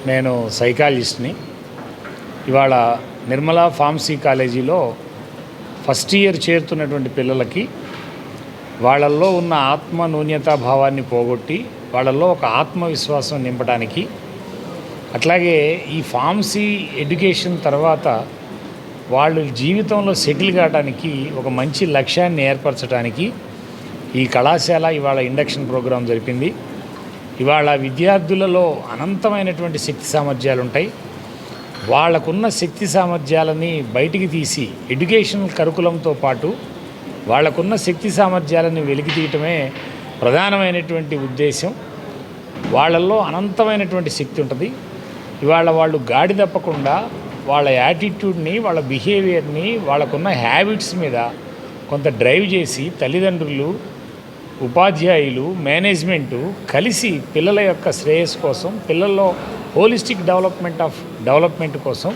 నేను సైకాలజిస్ట్ని. ఇవాళ నిర్మలా ఫార్మసీ కాలేజీలో ఫస్ట్ ఇయర్ చేరుతున్నటువంటి పిల్లలకి వాళ్ళల్లో ఉన్న ఆత్మ న్యూన్యతా భావాన్ని పోగొట్టి వాళ్ళల్లో ఒక ఆత్మవిశ్వాసం నింపడానికి, అట్లాగే ఈ ఫార్మసీ ఎడ్యుకేషన్ తర్వాత వాళ్ళు జీవితంలో సెటిల్ కావడానికి ఒక మంచి లక్ష్యాన్ని ఏర్పరచడానికి ఈ కళాశాల ఇవాళ ఇండక్షన్ ప్రోగ్రాం జరిపింది. ఇవాళ విద్యార్థులలో అనంతమైనటువంటి శక్తి సామర్థ్యాలు ఉంటాయి. వాళ్ళకున్న శక్తి సామర్థ్యాలని బయటికి తీసి ఎడ్యుకేషనల్ కరికులంతో పాటు వాళ్ళకున్న శక్తి సామర్థ్యాలని వెలికి తీయటమే ప్రధానమైనటువంటి ఉద్దేశం. వాళ్ళల్లో అనంతమైనటువంటి శక్తి ఉంటుంది. ఇవాళ వాళ్ళు గాడి తప్పకుండా వాళ్ళ యాటిట్యూడ్ని, వాళ్ళ బిహేవియర్ని, వాళ్ళకున్న హ్యాబిట్స్ మీద కొంత డ్రైవ్ చేసి తల్లిదండ్రులు, ఉపాధ్యాయులు, మేనేజ్మెంటు కలిసి పిల్లల యొక్క శ్రేయస్సు కోసం, పిల్లల్లో హోలిస్టిక్ డెవలప్మెంట్ కోసం,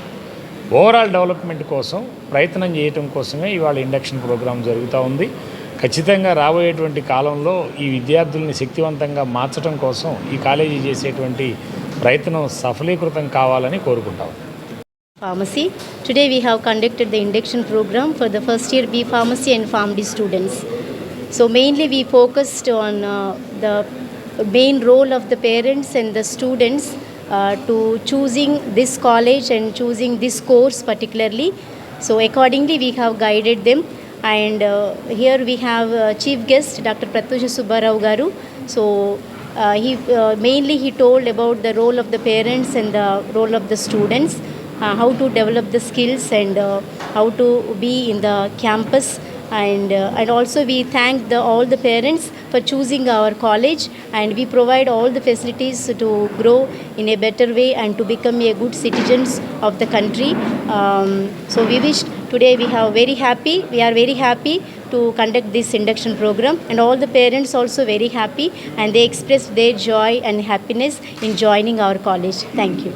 ఓవరాల్ డెవలప్మెంట్ కోసం ప్రయత్నం చేయటం కోసమే ఇవాళ ఇండక్షన్ ప్రోగ్రాం జరుగుతూ ఉంది. ఖచ్చితంగా రాబోయేటువంటి కాలంలో ఈ విద్యార్థుల్ని శక్తివంతంగా మార్చడం కోసం ఈ కాలేజీ చేసేటువంటి ప్రయత్నం సఫలీకృతం కావాలని కోరుకుంటాం. Pharmacy. Today we have conducted the induction program for the first year B Pharmacy and PharmD students. So mainly we focused on the main role of the parents and the students to choosing this college and choosing this course particularly. So accordingly we have guided them, and here we have chief guest Dr. Pratyusha Subbarao Garu. So he told about the role of the parents and the role of the students, how to develop the skills and how to be in the campus. And also we thank all the parents for choosing our college, and we provide all the facilities to grow in a better way and to become a good citizens of the country. So today we are very happy to conduct this induction program, and all the parents also very happy, and they expressed their joy and happiness in joining our college. Thank you.